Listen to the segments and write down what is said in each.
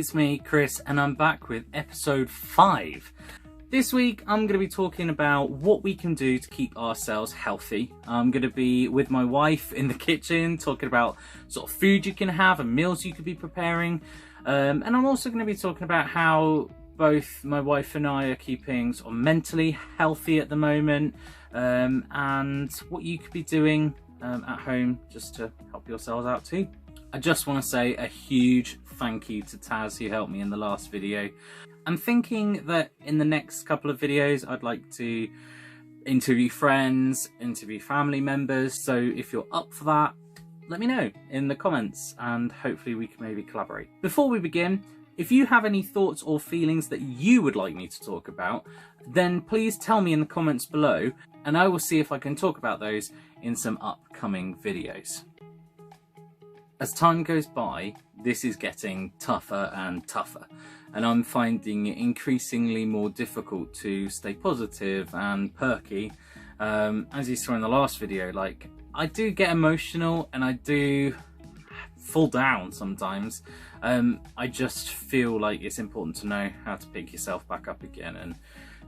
it's me, Chris, and I'm back with episode 5. This week I'm going to be talking about what we can do to keep ourselves healthy. I'm going to be with my wife in the kitchen talking about sort of food you can have and meals you could be preparing. And I'm also going to be talking about how both my wife and I are keeping sort of mentally healthy at the moment, and what you could be doing at home just to help yourselves out too. I just want to say a huge thank you to Taz who helped me in the last video. I'm thinking that in the next couple of videos I'd like to interview friends, interview family members, so if you're up for that, let me know in the comments and hopefully we can maybe collaborate. Before we begin, if you have any thoughts or feelings that you would like me to talk about, then please tell me in the comments below and I will see if I can talk about those in some upcoming videos. As time goes by, this is getting tougher and tougher, and I'm finding it increasingly more difficult to stay positive and perky. As you saw in the last video, like, I do get emotional and I do fall down sometimes. I just feel like it's important to know how to pick yourself back up again, and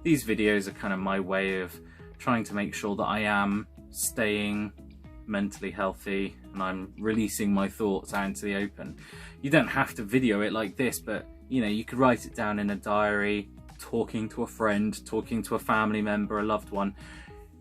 these videos are kind of my way of trying to make sure that I am staying mentally healthy and I'm releasing my thoughts out into the open. You don't have to video it like this, but you know, you could write it down in a diary, talking to a friend, talking to a family member, a loved one.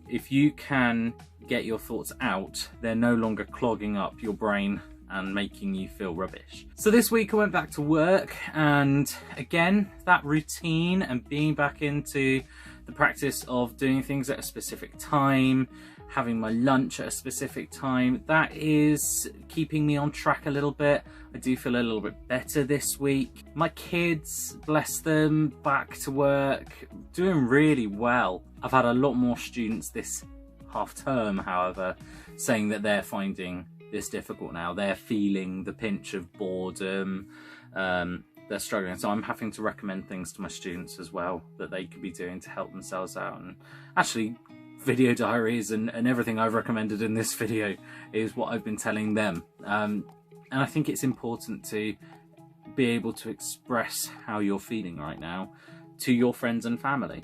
If you can get your thoughts out, they're no longer clogging up your brain and making you feel rubbish. So this week I went back to work, and again, that routine and being back into the practice of doing things at a specific time, having my lunch at a specific time, that is keeping me on track a little bit. I do feel a little bit better this week. My kids, bless them, back to work, doing really well. I've had a lot more students this half term, however, saying that they're finding this difficult now. They're feeling the pinch of boredom, they're struggling. So I'm having to recommend things to my students as well that they could be doing to help themselves out. And actually, video diaries and everything I've recommended in this video is what I've been telling them. And I think it's important to be able to express how you're feeling right now to your friends and family.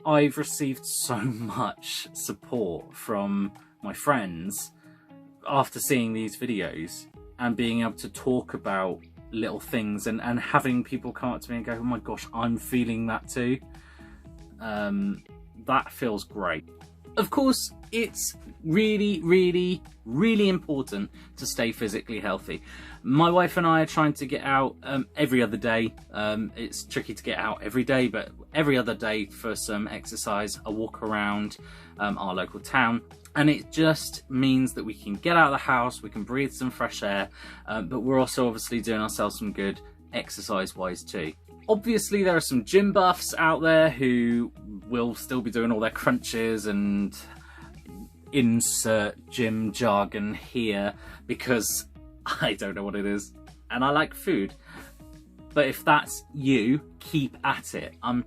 I've received so much support from my friends after seeing these videos and being able to talk about little things and having people come up to me and go, oh my gosh, I'm feeling that too. That feels great. Of course, it's really, really, really important to stay physically healthy. My wife and I are trying to get out every other day. It's tricky to get out every day, but every other day for some exercise, a walk around our local town. And it just means that we can get out of the house, we can breathe some fresh air, but we're also obviously doing ourselves some good exercise-wise too. Obviously, there are some gym buffs out there who will still be doing all their crunches and insert gym jargon here because I don't know what it is and I like food. But if that's you, keep at it. I'm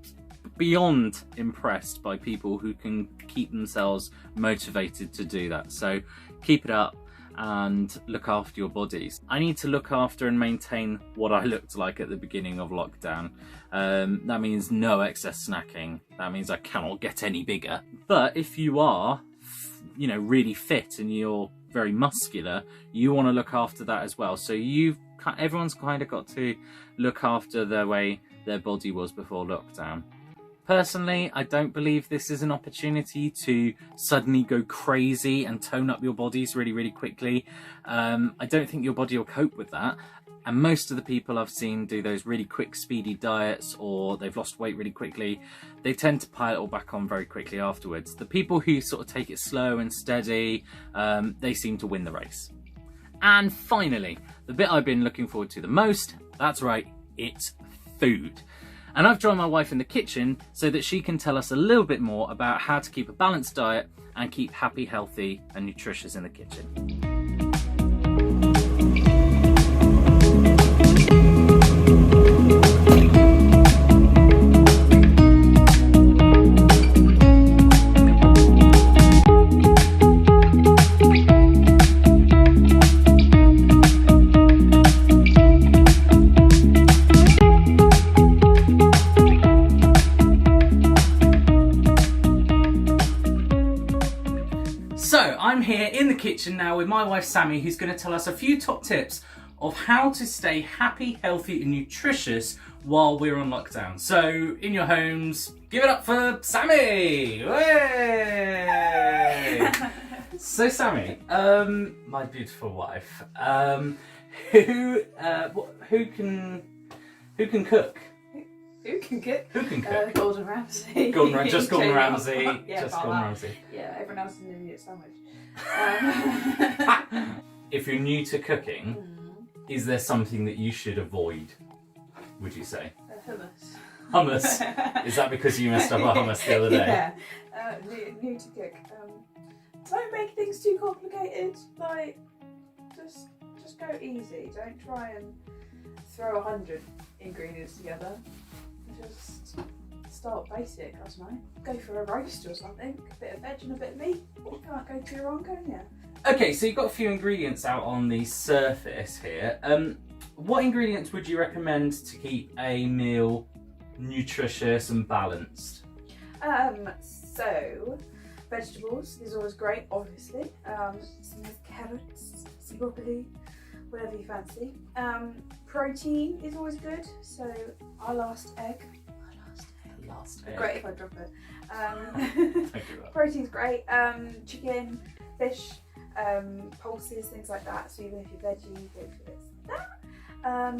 beyond impressed by people who can keep themselves motivated to do that. So keep it up and look after your bodies. I need to look after and maintain what I looked like at the beginning of lockdown. That means no excess snacking. That means I cannot get any bigger. But if you are, you know, really fit and you're very muscular, you want to look after that as well. So everyone's kind of got to look after the way their body was before lockdown. Personally, I don't believe this is an opportunity to suddenly go crazy and tone up your bodies really, really quickly. I don't think your body will cope with that. And most of the people I've seen do those really quick, speedy diets, or they've lost weight really quickly, they tend to pile it all back on very quickly afterwards. The people who sort of take it slow and steady, they seem to win the race. And finally, the bit I've been looking forward to the most, that's right, it's food. And I've joined my wife in the kitchen so that she can tell us a little bit more about how to keep a balanced diet and keep happy, healthy and nutritious in the kitchen. I'm here in the kitchen now with my wife Sammy, who's going to tell us a few top tips of how to stay happy, healthy and nutritious while we're on lockdown. So in your homes, give it up for Sammy! Way! So Sammy, my beautiful wife, who can cook? Who can cook? Who can cook? Gordon Ramsay. Gordon Ramsay. Yeah, Gordon Ramsay. Yeah, everyone else is an idiot sandwich. If you're new to cooking, is there something that you should avoid, would you say? Hummus. Hummus? Is that because you messed up a hummus the other day? Yeah, new to cook. Don't make things too complicated. Like, just go easy. Don't try and throw 100 ingredients together. Just start basic, I don't know. Go for a roast or something. A bit of veg and a bit of meat. You can't go too wrong, can you? Okay, so you've got a few ingredients out on the surface here. What ingredients would you recommend to keep a meal nutritious and balanced? So vegetables is always great, obviously. Some carrots, some broccoli, whatever you fancy. Protein is always good. So our last egg. Great if I drop it. Protein's great. Chicken, fish, pulses, things like that. So even if you're veggie, go for bits like that.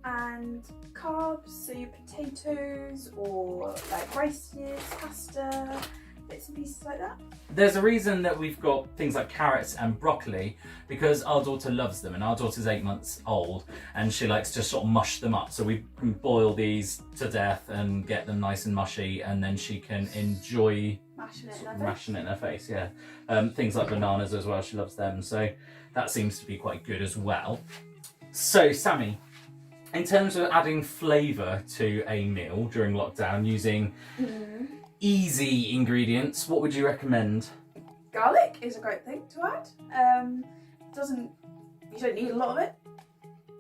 And carbs, so your potatoes or like rices, pasta, bits and pieces like that. There's a reason that we've got things like carrots and broccoli, because our daughter loves them, and our daughter's 8 months old and she likes to sort of mush them up. So we can boil these to death and get them nice and mushy, and then she can enjoy mashing it in her face. Yeah. Things like bananas as well, she loves them, so that seems to be quite good as well. So Sammy, in terms of adding flavour to a meal during lockdown using easy ingredients, what would you recommend? Garlic is a great thing to add. You don't need a lot of it.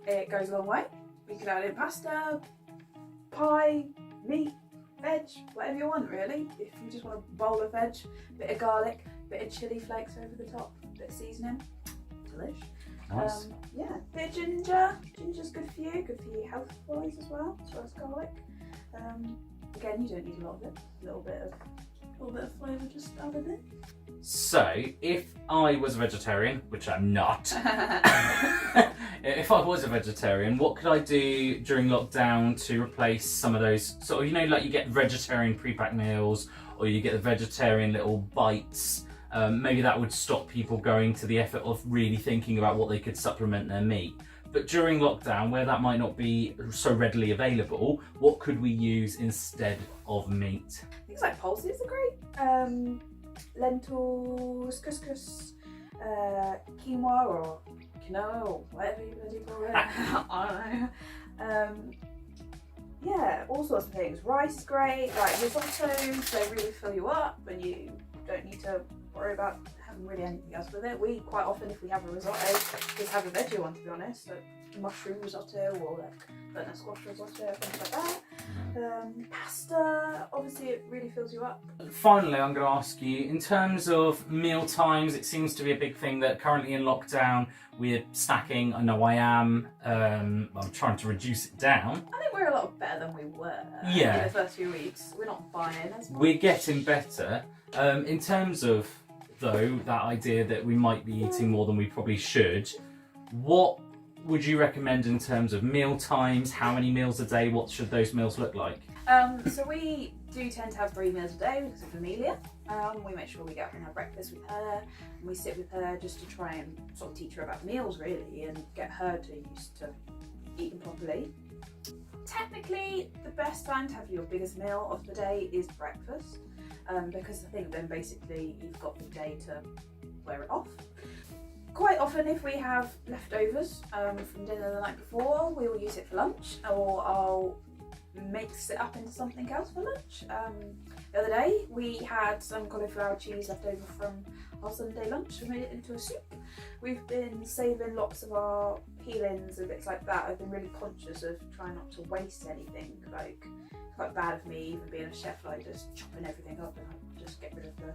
It goes a long way. You can add in pasta, pie, meat, veg, whatever you want really. If you just want a bowl of veg, bit of garlic, bit of chilli flakes over the top, bit of seasoning, delish. Nice. Yeah, bit of ginger. Ginger's good for you health wise as well as garlic. Again, you don't need a lot of it. A little bit of flavour just added in. So, if I was a vegetarian, which I'm not, if I was a vegetarian, what could I do during lockdown to replace some of those sort of, you know, like you get vegetarian pre-packed meals, or you get the vegetarian little bites. Maybe that would stop people going to the effort of really thinking about what they could supplement their meat. But during lockdown, where that might not be so readily available, what could we use instead of meat? Things like pulses are great. Lentils, couscous, quinoa or quinoa or whatever you bloody call it. I don't know. Yeah, all sorts of things. Rice is great, like risottos, they really fill you up and you don't need to worry about having really anything else with it. We quite often, if we have a risotto, just have a veggie one, to be honest, like mushroom risotto or like butternut squash risotto, things like that. Pasta, obviously it really fills you up. Finally, I'm going to ask you, in terms of meal times, it seems to be a big thing that currently in lockdown we're snacking. I know I am. I'm trying to reduce it down. I think we're a lot better than we were in the first few weeks. We're not buying as much. We're getting better. In terms of, though, that idea that we might be eating more than we probably should, what would you recommend in terms of meal times? How many meals a day? What should those meals look like? So we do tend to have 3 meals a day because of Amelia. We make sure we get up and have breakfast with her, and we sit with her just to try and sort of teach her about meals really and get her to used to eating properly. Technically, the best time to have your biggest meal of the day is breakfast, because I think then basically you've got the day to wear it off. Quite often if we have leftovers from dinner the night before, we will use it for lunch, or I'll mix it up into something else for lunch. The other day we had some cauliflower cheese left over from our Sunday lunch. We made it into a soup. We've been saving lots of our peelings and bits like that. I've been really conscious of trying not to waste anything. Like, it's quite bad of me, even being a chef, like just chopping everything up, and I just get rid of the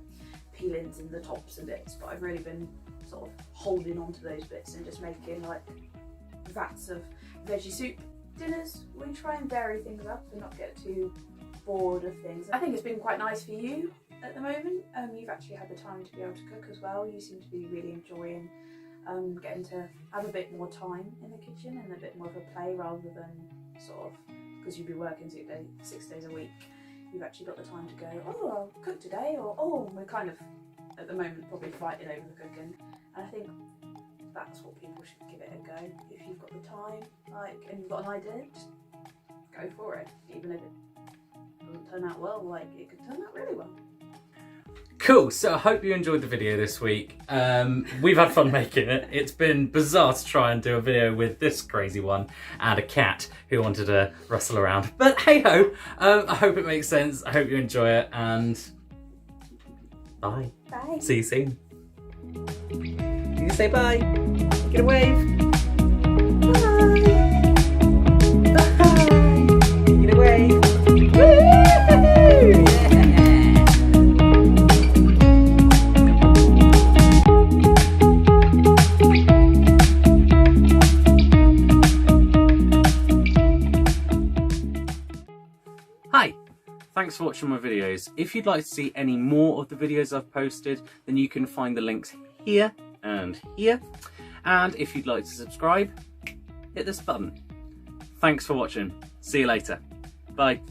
peelings and the tops and bits, but I've really been sort of holding on to those bits and just making like vats of veggie soup dinners. We try and vary things up and not get too bored of things. I think it's been quite nice for you at the moment. You've actually had the time to be able to cook as well. You seem to be really enjoying getting to have a bit more time in the kitchen and a bit more of a play, rather than sort of, because you'd be working 6 days a week, you've actually got the time to go, oh, I'll cook today, or oh, we're kind of at the moment probably fighting over the cooking. And I think that's what people should give it a go. If you've got the time, like, and you've got an idea, just go for it. Even if it doesn't turn out well, like, it could turn out really well. Cool, so I hope you enjoyed the video this week. We've had fun making it. It's been bizarre to try and do a video with this crazy one and a cat who wanted to rustle around. But hey ho, I hope it makes sense. I hope you enjoy it, and bye. Bye. See you soon. You say bye. Get a wave. Bye. Bye. Get a wave. Woo! Hi, thanks for watching my videos. If you'd like to see any more of the videos I've posted, then you can find the links here and here. And if you'd like to subscribe, hit this button. Thanks for watching. See you later. Bye.